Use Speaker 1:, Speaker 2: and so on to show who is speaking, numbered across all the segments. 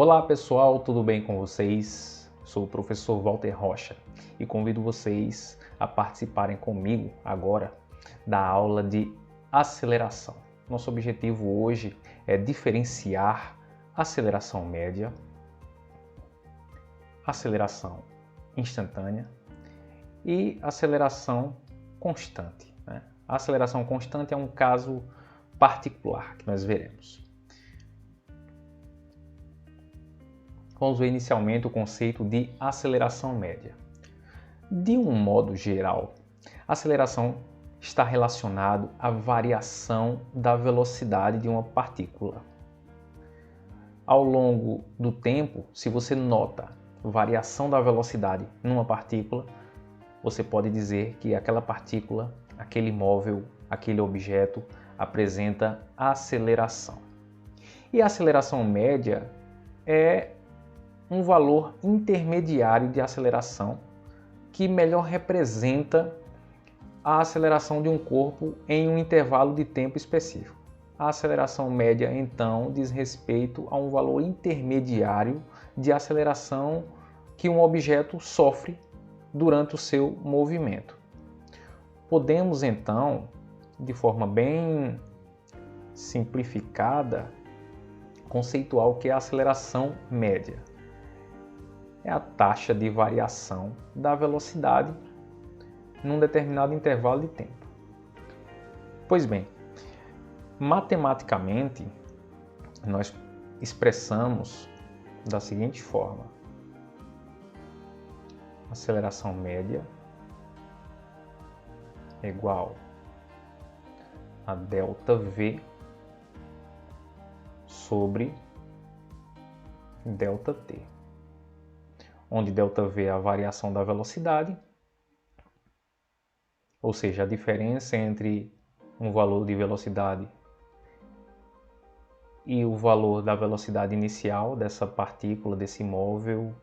Speaker 1: Olá pessoal, tudo bem com vocês? Sou o professor Walter Rocha e convido vocês a participarem comigo agora da aula de aceleração. Nosso objetivo hoje é diferenciar aceleração média, aceleração instantânea e aceleração constante. A aceleração constante é um caso particular que nós veremos. Vamos ver inicialmente o conceito de aceleração média. De um modo geral, a aceleração está relacionada à variação da velocidade de uma partícula. Ao longo do tempo, se você nota variação da velocidade numa partícula, você pode dizer que aquela partícula, aquele móvel, aquele objeto apresenta aceleração. E a aceleração média é um valor intermediário de aceleração que melhor representa a aceleração de um corpo em um intervalo de tempo específico. A aceleração média, então, diz respeito a um valor intermediário de aceleração que um objeto sofre durante o seu movimento. Podemos, então, de forma bem simplificada, conceituar o que é a aceleração média. É a taxa de variação da velocidade num determinado intervalo de tempo. Pois bem, matematicamente, nós expressamos da seguinte forma: aceleração média é igual a ΔV sobre ΔT, onde ΔV é a variação da velocidade, ou seja, a diferença entre um valor de velocidade e o valor da velocidade inicial dessa partícula, desse móvel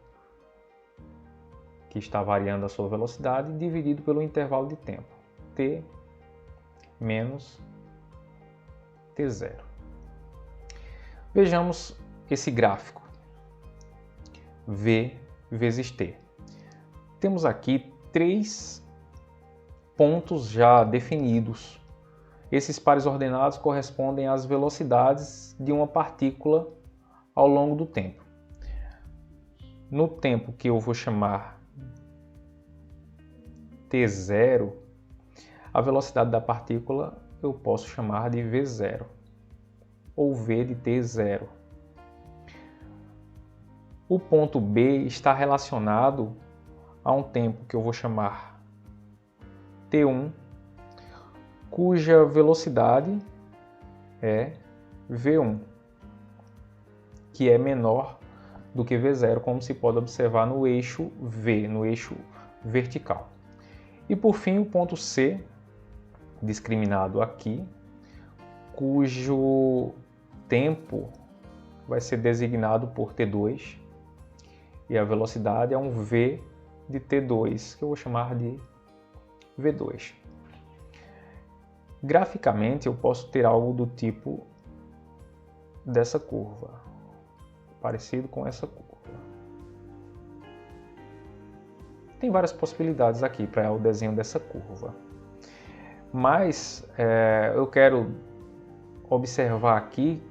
Speaker 1: que está variando a sua velocidade, dividido pelo intervalo de tempo, t menos t0. Vejamos esse gráfico, V vezes t. Temos aqui 3 pontos já definidos. Esses pares ordenados correspondem às velocidades de uma partícula ao longo do tempo. No tempo que eu vou chamar t0, a velocidade da partícula eu posso chamar de v0 ou v de t0. O ponto B está relacionado a um tempo que eu vou chamar t1, cuja velocidade é v1, que é menor do que v0, como se pode observar no eixo V, no eixo vertical. E por fim o ponto C, discriminado aqui, cujo tempo vai ser designado por t2, e a velocidade é um v de t2, que eu vou chamar de v2. Graficamente, eu posso ter algo do tipo dessa curva, parecido com essa curva. Tem várias possibilidades aqui para o desenho dessa curva, mas eu quero observar aqui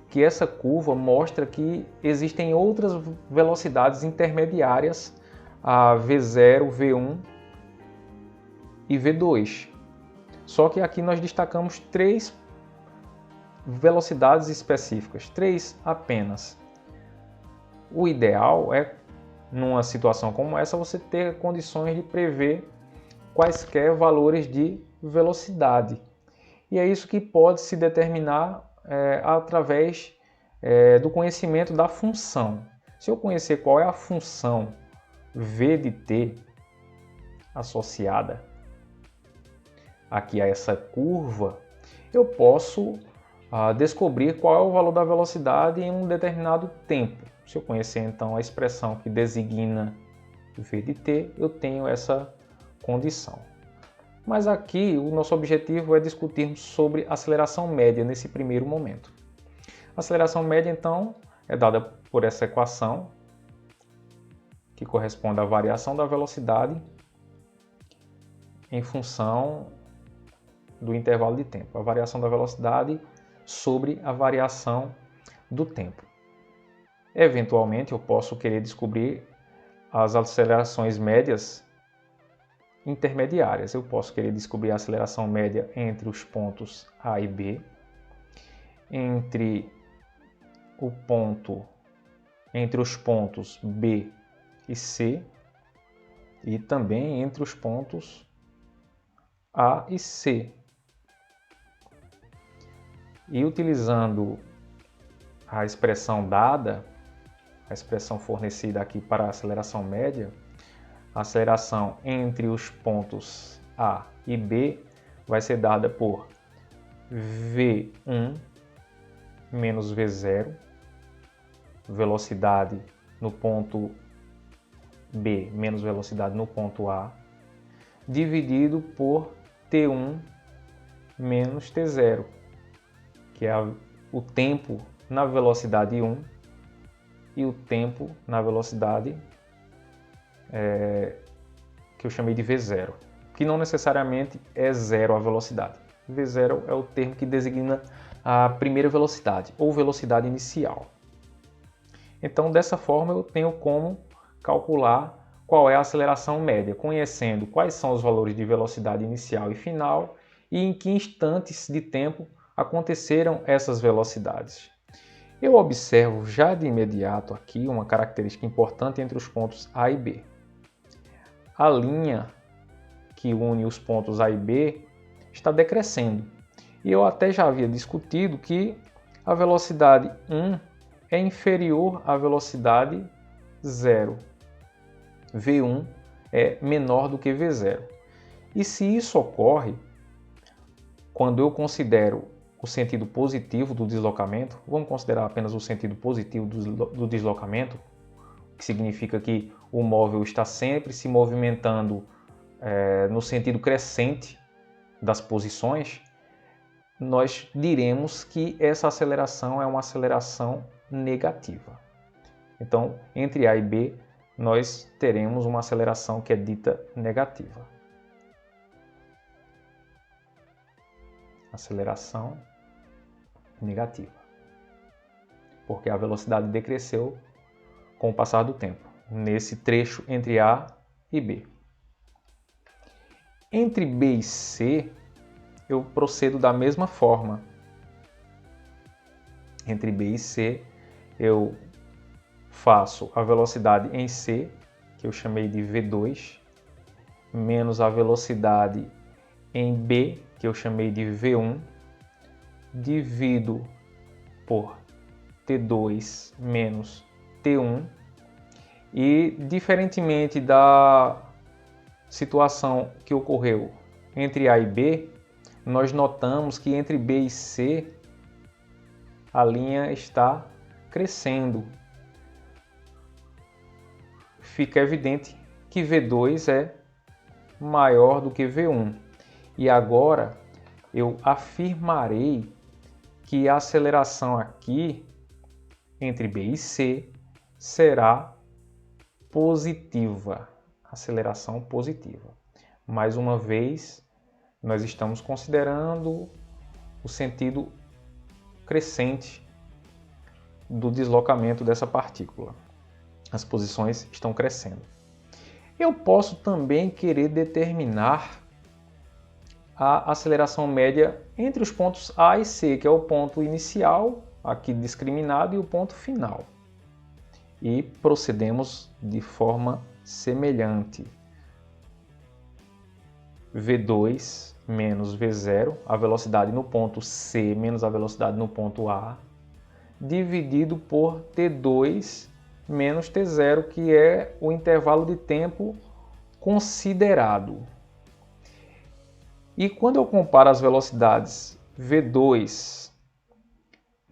Speaker 1: que essa curva mostra que existem outras velocidades intermediárias a V0, V1 e V2. Só que aqui nós destacamos 3 velocidades específicas, 3 apenas. O ideal é, numa situação como essa, você ter condições de prever quaisquer valores de velocidade. E é isso que pode se determinar através do conhecimento da função. Se eu conhecer qual é a função v de t associada aqui a essa curva, eu posso descobrir qual é o valor da velocidade em um determinado tempo. Se eu conhecer então a expressão que designa v de t, eu tenho essa condição. Mas aqui o nosso objetivo é discutirmos sobre aceleração média nesse primeiro momento. A aceleração média, então, é dada por essa equação, que corresponde à variação da velocidade em função do intervalo de tempo. A variação da velocidade sobre a variação do tempo. Eventualmente, eu posso querer descobrir as acelerações médias intermediárias. Eu posso querer descobrir a aceleração média entre os pontos A e B, entre os pontos B e C, e também entre os pontos A e C. E utilizando a expressão dada, a expressão fornecida aqui para a aceleração média, a aceleração entre os pontos A e B vai ser dada por V1 menos V0, velocidade no ponto B menos velocidade no ponto A, dividido por T1 menos T0, que é o tempo na velocidade 1 e o tempo na velocidade que eu chamei de V0, que não necessariamente é zero a velocidade. V0 é o termo que designa a primeira velocidade, ou velocidade inicial. Então, dessa forma, eu tenho como calcular qual é a aceleração média, conhecendo quais são os valores de velocidade inicial e final e em que instantes de tempo aconteceram essas velocidades. Eu observo já de imediato aqui uma característica importante entre os pontos A e B. A linha que une os pontos A e B está decrescendo. E eu até já havia discutido que a velocidade 1 é inferior à velocidade 0. V1 é menor do que V0. E se isso ocorre, quando eu considero o sentido positivo do deslocamento, vamos considerar apenas o sentido positivo do deslocamento, que significa que o móvel está sempre se movimentando no sentido crescente das posições, nós diremos que essa aceleração é uma aceleração negativa. Então, entre A e B, nós teremos uma aceleração que é dita negativa. Aceleração negativa, porque a velocidade decresceu com o passar do tempo, nesse trecho entre A e B. Entre B e C, eu procedo da mesma forma. Entre B e C, eu faço a velocidade em C, que eu chamei de V2, menos a velocidade em B, que eu chamei de V1, divido por T2 menos T1, e diferentemente da situação que ocorreu entre A e B, nós notamos que entre B e C a linha está crescendo. Fica evidente que V2 é maior do que V1. E agora eu afirmarei que a aceleração aqui entre B e C será positiva. Aceleração positiva. Mais uma vez, nós estamos considerando o sentido crescente do deslocamento dessa partícula. As posições estão crescendo. Eu posso também querer determinar a aceleração média entre os pontos A e C, que é o ponto inicial, aqui discriminado, e o ponto final. E procedemos de forma semelhante. V2 menos V0, a velocidade no ponto C menos a velocidade no ponto A, dividido por T2 menos T0, que é o intervalo de tempo considerado. E quando eu comparo as velocidades V2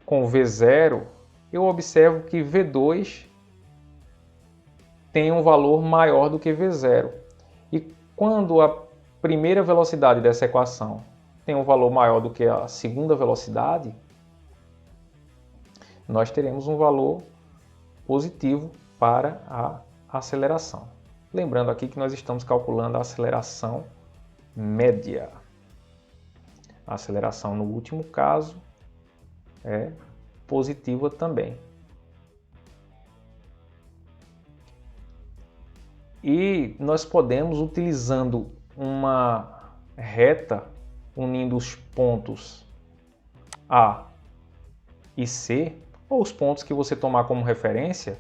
Speaker 1: com V0, eu observo que V2 tem um valor maior do que V0. E quando a primeira velocidade dessa equação tem um valor maior do que a segunda velocidade, nós teremos um valor positivo para a aceleração. Lembrando aqui que nós estamos calculando a aceleração média. A aceleração no último caso é positiva também. E nós podemos, utilizando uma reta unindo os pontos A e C, ou os pontos que você tomar como referência,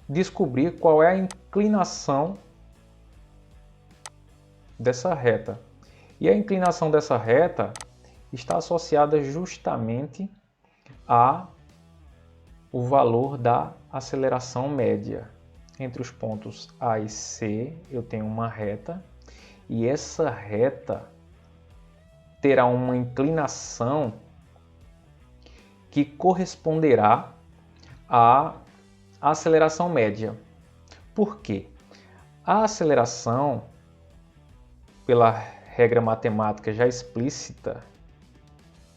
Speaker 1: descobrir qual é a inclinação dessa reta. E a inclinação dessa reta está associada justamente ao valor da aceleração média. Entre os pontos A e C eu tenho uma reta, e essa reta terá uma inclinação que corresponderá à aceleração média. Por quê? A aceleração, pela regra matemática já explícita,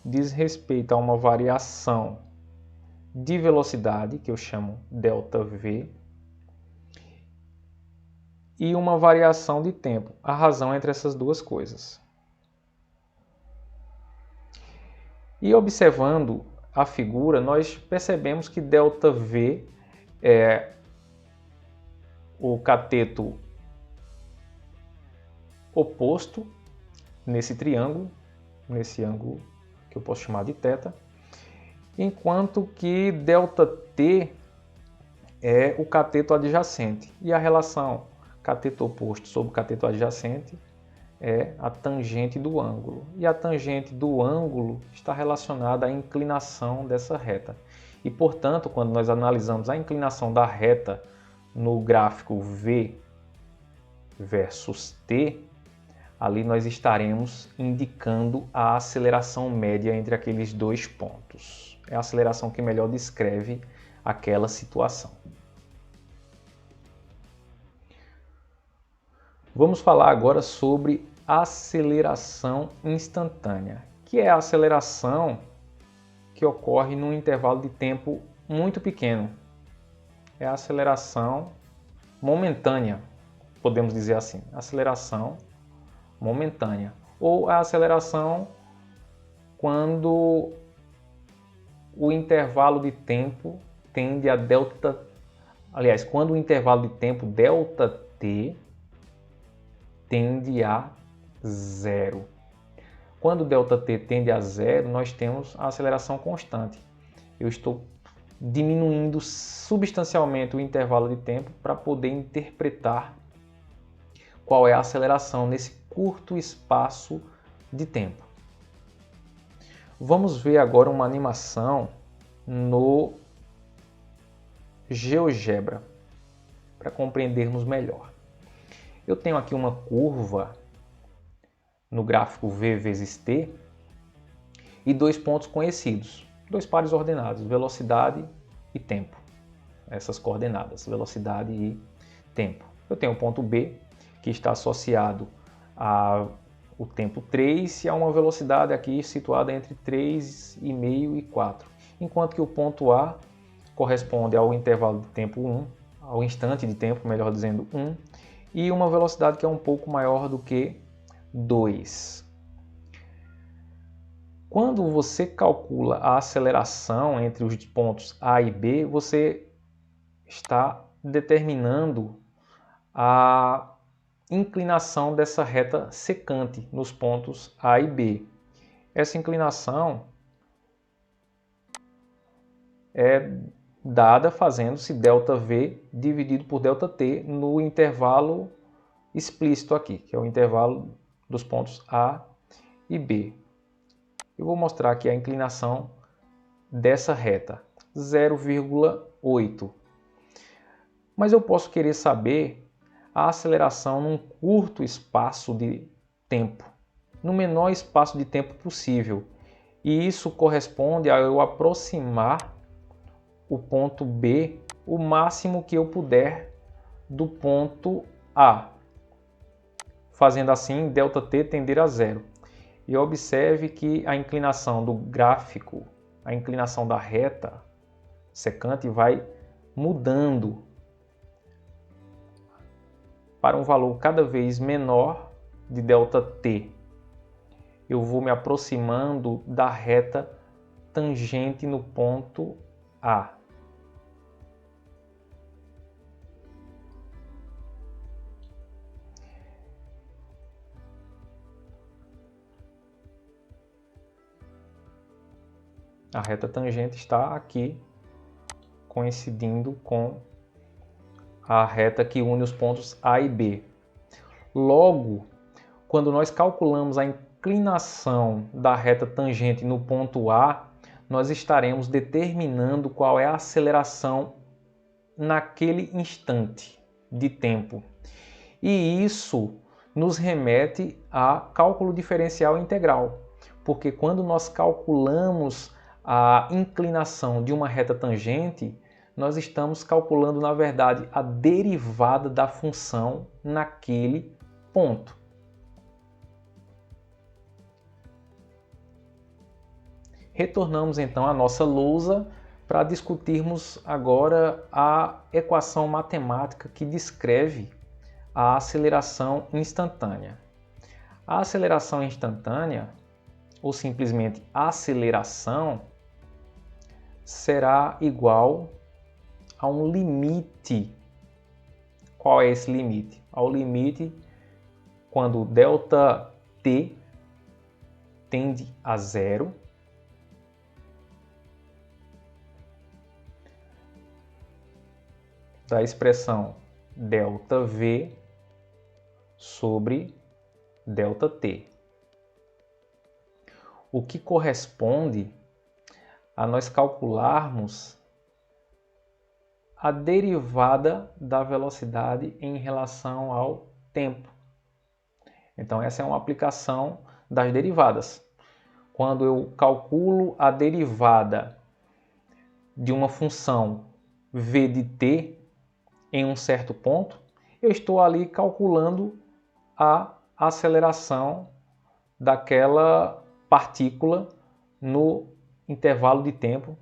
Speaker 1: diz respeito a uma variação de velocidade, que eu chamo ΔV, e uma variação de tempo, a razão entre essas duas coisas. E observando a figura, nós percebemos que ΔV é o cateto oposto nesse triângulo, nesse ângulo que eu posso chamar de θ, enquanto que ΔT é o cateto adjacente. E a relação cateto oposto sobre cateto adjacente é a tangente do ângulo. E a tangente do ângulo está relacionada à inclinação dessa reta. E, portanto, quando nós analisamos a inclinação da reta no gráfico V versus T, ali nós estaremos indicando a aceleração média entre aqueles dois pontos. É a aceleração que melhor descreve aquela situação. Vamos falar agora sobre aceleração instantânea, que é a aceleração que ocorre num intervalo de tempo muito pequeno. É a aceleração momentânea, podemos dizer assim, aceleração momentânea, ou a aceleração quando o intervalo de tempo tende a quando o intervalo de tempo ΔT tende a zero. Quando ΔT tende a zero, nós temos a aceleração constante. Eu estou diminuindo substancialmente o intervalo de tempo para poder interpretar qual é a aceleração nesse curto espaço de tempo. Vamos ver agora uma animação no GeoGebra para compreendermos melhor. Eu tenho aqui uma curva no gráfico V vezes T e dois pontos conhecidos, dois pares ordenados, velocidade e tempo. Essas coordenadas, velocidade e tempo. Eu tenho o ponto B, que está associado ao tempo 3 e a uma velocidade aqui situada entre 3,5 e 4. Enquanto que o ponto A corresponde ao intervalo de tempo 1, ao instante de tempo, melhor dizendo, 1, e uma velocidade que é um pouco maior do que 2. Quando você calcula a aceleração entre os pontos A e B, você está determinando a inclinação dessa reta secante nos pontos A e B. Essa inclinação é dada fazendo-se ΔV dividido por ΔT no intervalo explícito aqui, que é o intervalo dos pontos A e B. Eu vou mostrar aqui a inclinação dessa reta, 0,8. Mas eu posso querer saber a aceleração num curto espaço de tempo, no menor espaço de tempo possível. E isso corresponde a eu aproximar o ponto B o máximo que eu puder do ponto A, fazendo assim ΔT tender a zero. E observe que a inclinação do gráfico a inclinação da reta secante vai mudando para um valor cada vez menor de ΔT. Eu vou me aproximando da reta tangente no ponto A. A reta tangente está aqui, coincidindo com a reta que une os pontos A e B. Logo, quando nós calculamos a inclinação da reta tangente no ponto A, nós estaremos determinando qual é a aceleração naquele instante de tempo. E isso nos remete a cálculo diferencial integral, porque quando nós calculamos a inclinação de uma reta tangente, nós estamos calculando, na verdade, a derivada da função naquele ponto. Retornamos então à nossa lousa para discutirmos agora a equação matemática que descreve a aceleração instantânea. A aceleração instantânea, ou simplesmente aceleração, será igual a um limite. Qual é esse limite? Ao limite quando ΔT tende a zero, da expressão ΔV sobre ΔT, o que corresponde a nós calcularmos a derivada da velocidade em relação ao tempo. Então essa é uma aplicação das derivadas. Quando eu calculo a derivada de uma função v de t em um certo ponto, eu estou ali calculando a aceleração daquela partícula no intervalo de tempo,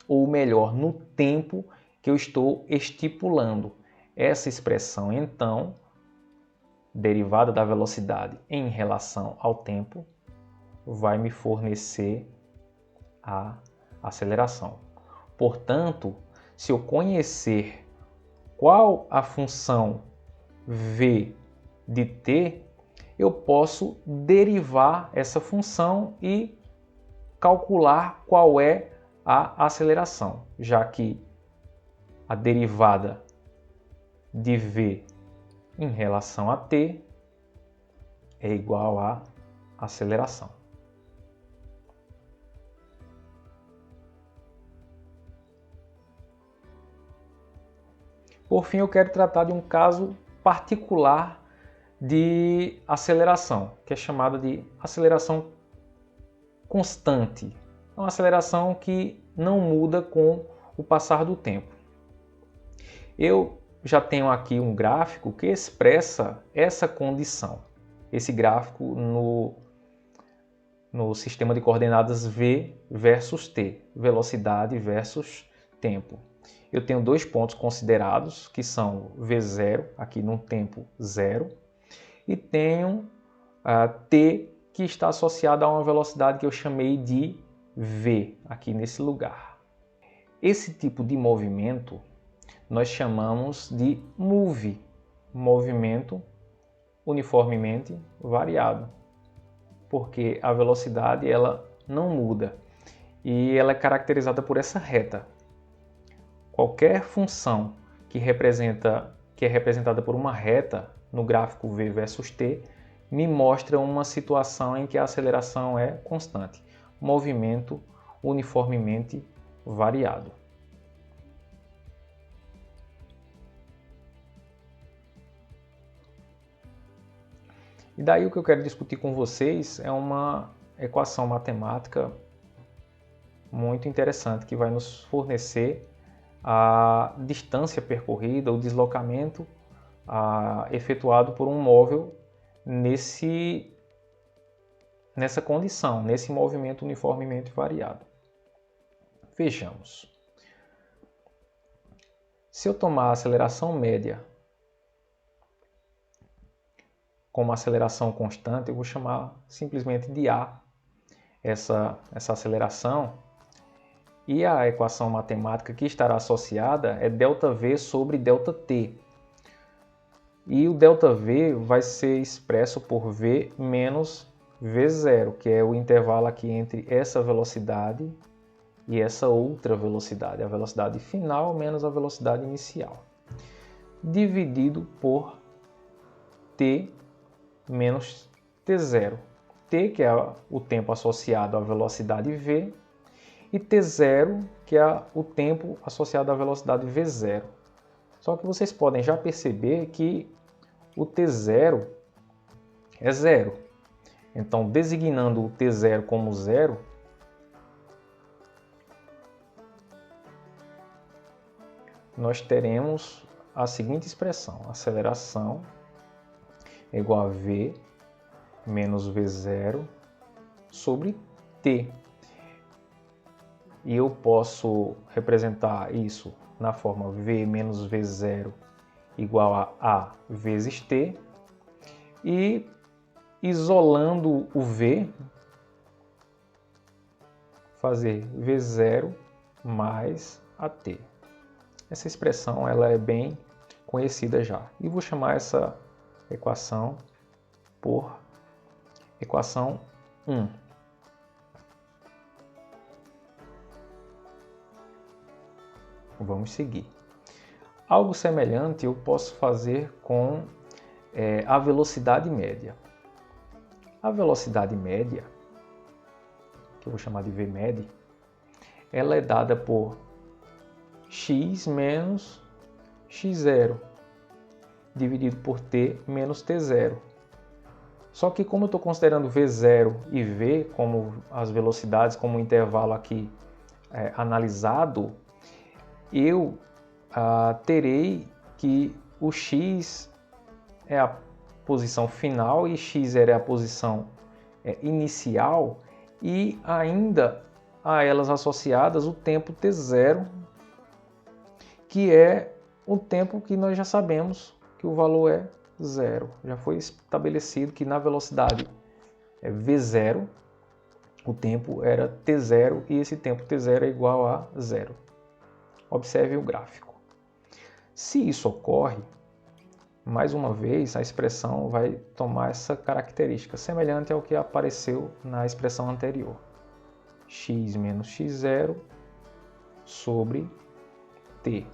Speaker 1: ou melhor, no tempo que eu estou estipulando. Essa expressão, então, derivada da velocidade em relação ao tempo, vai me fornecer a aceleração. Portanto, se eu conhecer qual a função v de t, eu posso derivar essa função e calcular qual é a aceleração, já que a derivada de v em relação a t é igual à aceleração. Por fim, eu quero tratar de um caso particular de aceleração, que é chamada de aceleração constante. É uma aceleração que não muda com o passar do tempo. Eu já tenho aqui um gráfico que expressa essa condição. Esse gráfico no sistema de coordenadas v versus t, velocidade versus tempo. Eu tenho dois pontos considerados, que são v0, aqui num tempo zero, e tenho t, que está associado a uma velocidade que eu chamei de v, aqui nesse lugar. Esse tipo de movimento nós chamamos de move, movimento uniformemente variado, porque a velocidade ela não muda e ela é caracterizada por essa reta. Qualquer função que é representada por uma reta no gráfico v versus t me mostra uma situação em que a aceleração é constante, movimento uniformemente variado. E daí o que eu quero discutir com vocês é uma equação matemática muito interessante que vai nos fornecer a distância percorrida, o deslocamento efetuado por um móvel nessa condição, nesse movimento uniformemente variado. Vejamos. Se eu tomar a aceleração média como aceleração constante, eu vou chamar simplesmente de A essa aceleração, e a equação matemática que estará associada é ΔV sobre ΔT. E o ΔV vai ser expresso por V menos V0, que é o intervalo aqui entre essa velocidade e essa outra velocidade, a velocidade final menos a velocidade inicial, dividido por T menos T0. T, que é o tempo associado à velocidade V, e T0, que é o tempo associado à velocidade V0. Só que vocês podem já perceber que o T0 é zero. Então, designando o T0 como zero, nós teremos a seguinte expressão: aceleração é igual a V menos V0 sobre T. E eu posso representar isso na forma V menos V0 igual a A vezes T. E isolando o V, fazer V0 mais AT. Essa expressão ela é bem conhecida já. E vou chamar essa equação por equação 1. Vamos seguir. Algo semelhante eu posso fazer com a velocidade média. A velocidade média, que eu vou chamar de Vmed, ela é dada por x menos x0 dividido por t menos t0. Só que como eu estou considerando v0 e v como as velocidades, como o intervalo aqui analisado, eu terei que o x é a posição final e x0 é a posição inicial, e ainda a elas associadas o tempo t0, que é o tempo que nós já sabemos que o valor é zero. Já foi estabelecido que na velocidade v0 o tempo era t0 e esse tempo t0 é igual a zero. Observe o gráfico. Se isso ocorre, mais uma vez a expressão vai tomar essa característica, semelhante ao que apareceu na expressão anterior. X menos x0 sobre t.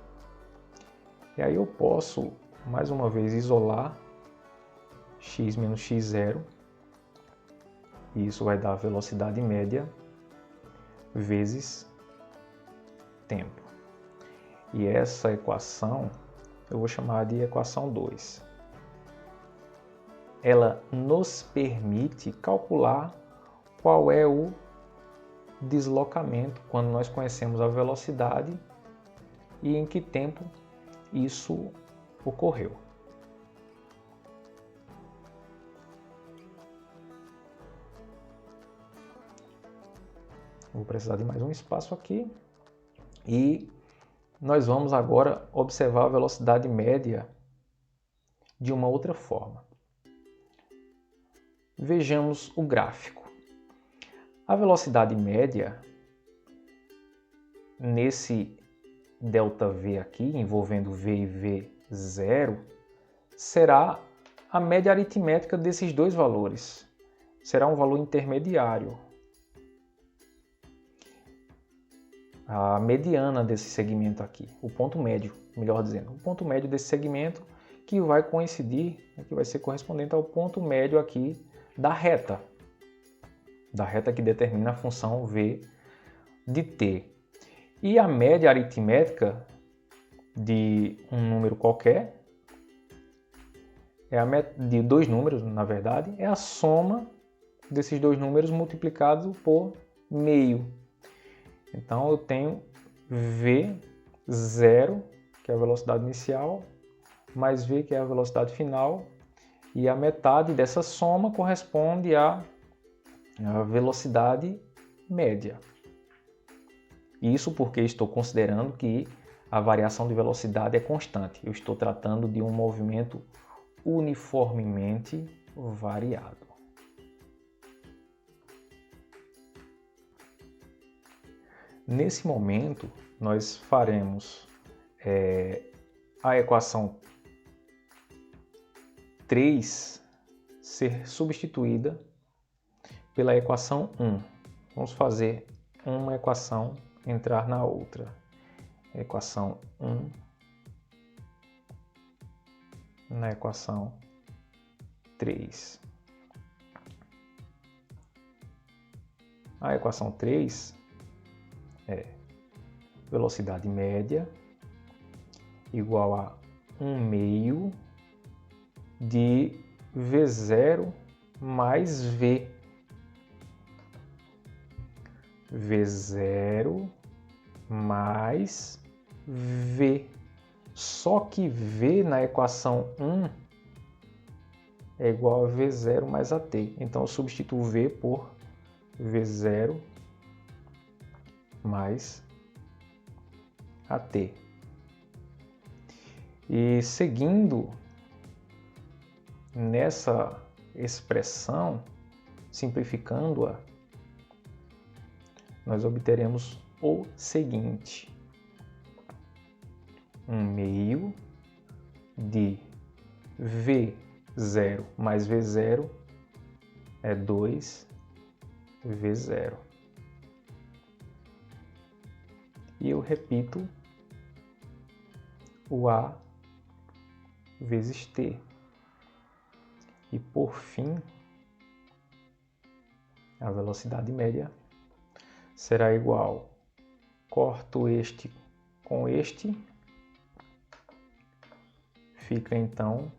Speaker 1: E aí eu posso, mais uma vez, isolar x menos x0, e isso vai dar a velocidade média vezes tempo. E essa equação eu vou chamar de equação 2. Ela nos permite calcular qual é o deslocamento quando nós conhecemos a velocidade e em que tempo isso ocorreu. Vou precisar de mais um espaço aqui e nós vamos agora observar a velocidade média de uma outra forma. Vejamos o gráfico. A velocidade média nesse ΔV aqui, envolvendo V e V0, será a média aritmética desses dois valores. Será um valor intermediário. A mediana desse segmento aqui, o ponto médio, melhor dizendo, o ponto médio desse segmento que vai coincidir, que vai ser correspondente ao ponto médio aqui da reta que determina a função v de t. E a média aritmética de um número qualquer, de dois números, na verdade, é a soma desses dois números multiplicado por meio. Então eu tenho V0, que é a velocidade inicial, mais V, que é a velocidade final, e a metade dessa soma corresponde à velocidade média. Isso porque estou considerando que a variação de velocidade é constante. Eu estou tratando de um movimento uniformemente variado. Nesse momento, nós faremos a equação 3 ser substituída pela equação 1. Vamos fazer uma equação entrar na outra. Equação 1 na equação 3. A equação 3 é velocidade média igual a 1/2 de V0 mais V. V0 mais V. Só que V na equação 1 é igual a V0 mais AT. Então eu substituo V por V0 mais AT. E seguindo nessa expressão, simplificando-a, nós obteremos o seguinte: 1/2 de V0 mais V0 é 2V0. E eu repito o A vezes T. E por fim, a velocidade média será igual, corto este com este, fica então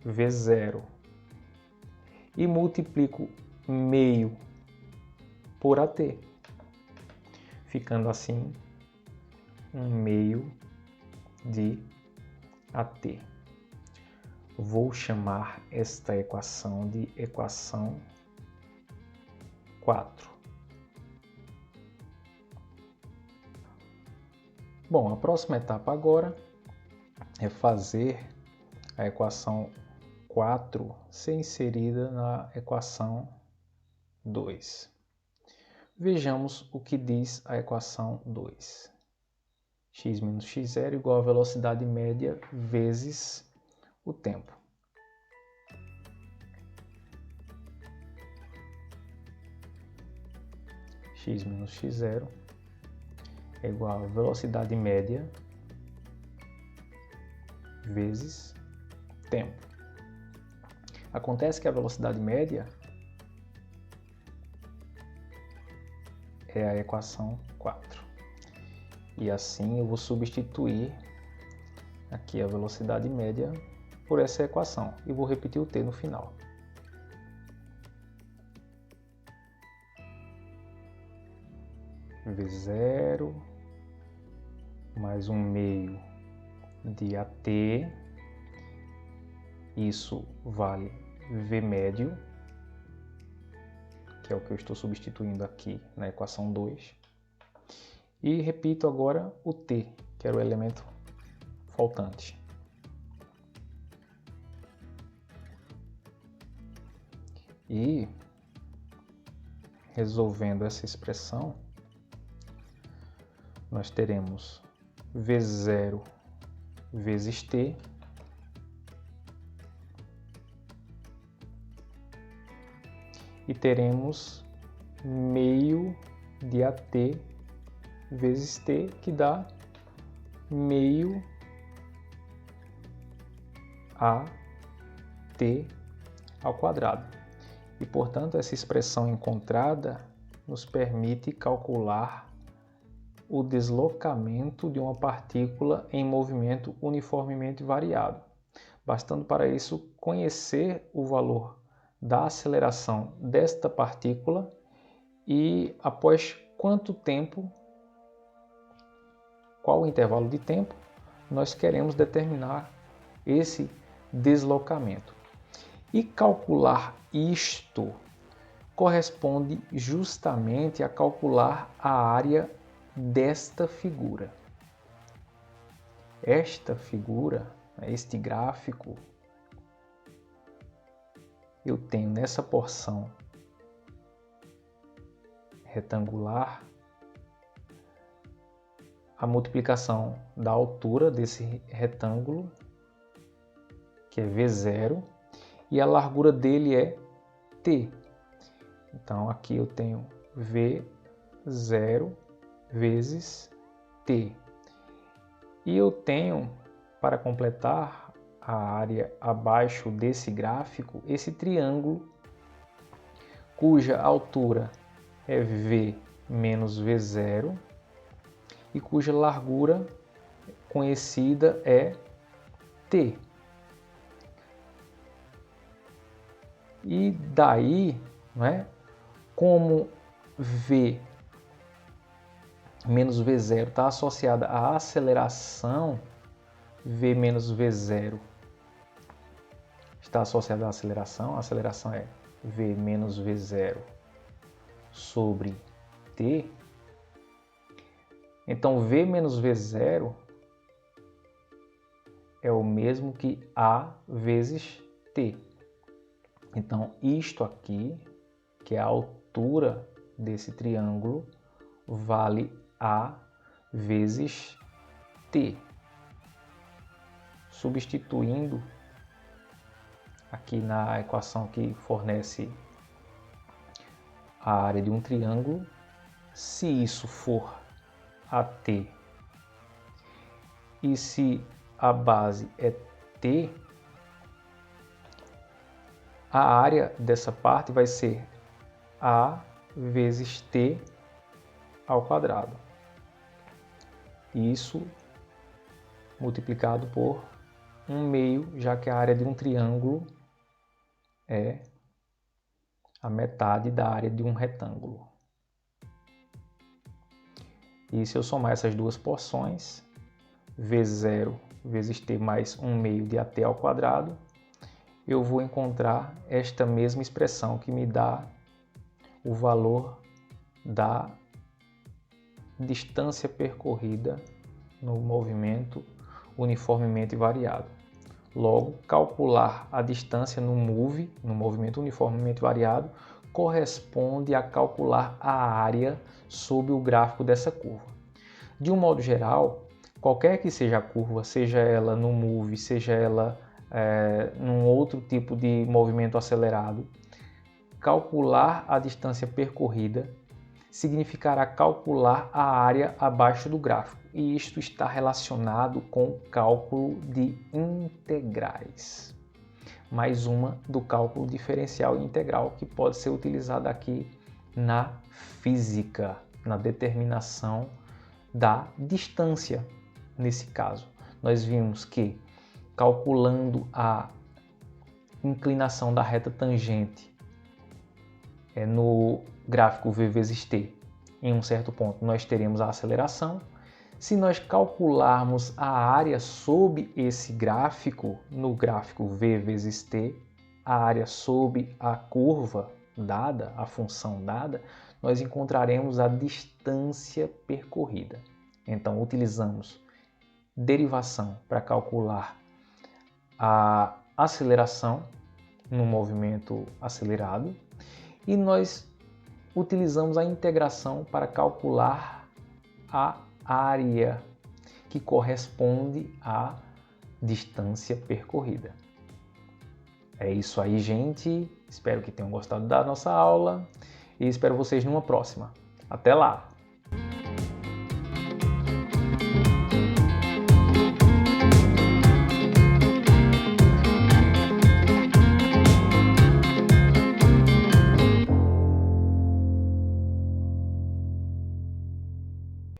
Speaker 1: V0. E multiplico meio por AT, ficando assim 1/2 de AT. Vou chamar esta equação de equação 4. Bom, a próxima etapa agora é fazer a equação 4 ser inserida na equação 2. Vejamos o que diz a equação 2. X menos x0 igual a velocidade média vezes o tempo. X menos x0 é igual a velocidade média vezes tempo. Acontece que a velocidade média é a equação 4. E assim eu vou substituir aqui a velocidade média por essa equação e vou repetir o t no final. V0 mais 1/2 de AT, isso vale V médio, que é o que eu estou substituindo aqui na equação 2. E repito agora o t, que era o elemento faltante. E resolvendo essa expressão, nós teremos V0 vezes t e teremos meio de AT vezes t, que dá meio AT ao quadrado. E, portanto, essa expressão encontrada nos permite calcular o deslocamento de uma partícula em movimento uniformemente variado, bastando para isso conhecer o valor da aceleração desta partícula e após quanto tempo, qual o intervalo de tempo, nós queremos determinar esse deslocamento. E calcular isto corresponde justamente a calcular a área desta figura. Esta figura, este gráfico, eu tenho nessa porção retangular a multiplicação da altura desse retângulo, que é V0, e a largura dele é T. Então aqui eu tenho V0 vezes T. E eu tenho, para completar a área abaixo desse gráfico, esse triângulo, cuja altura é V menos V0 e cuja largura conhecida é T. E daí, como V menos V0 está associada à aceleração, V menos V0 está associada à aceleração, a aceleração é V menos V0 sobre T. Então, V menos V0 é o mesmo que A vezes T. Então, isto aqui, que é a altura desse triângulo, vale A vezes T. Substituindo aqui na equação que fornece a área de um triângulo, se isso for AT e se a base é T, a área dessa parte vai ser A vezes T ao quadrado. Isso multiplicado por 1/2, já que a área de um triângulo é a metade da área de um retângulo. E se eu somar essas duas porções, V0 vezes T mais 1/2 de AT ao quadrado, eu vou encontrar esta mesma expressão que me dá o valor da distância percorrida no movimento uniformemente variado. Logo, calcular a distância no movimento uniformemente variado, corresponde a calcular a área sob o gráfico dessa curva. De um modo geral, qualquer que seja a curva, seja ela no move, seja ela num outro tipo de movimento acelerado, calcular a distância percorrida significará calcular a área abaixo do gráfico, e isto está relacionado com o cálculo de integrais. Mais uma do cálculo diferencial e integral que pode ser utilizada aqui na física, na determinação da distância. Nesse caso, nós vimos que calculando a inclinação da reta tangente no gráfico V vezes T, em um certo ponto nós teremos a aceleração. Se nós calcularmos a área sob esse gráfico, no gráfico V vezes T, a área sob a curva dada, a função dada, nós encontraremos a distância percorrida. Então, utilizamos derivação para calcular a aceleração no movimento acelerado e nós utilizamos a integração para calcular a área que corresponde à distância percorrida. É isso aí, gente. Espero que tenham gostado da nossa aula e espero vocês numa próxima. Até lá!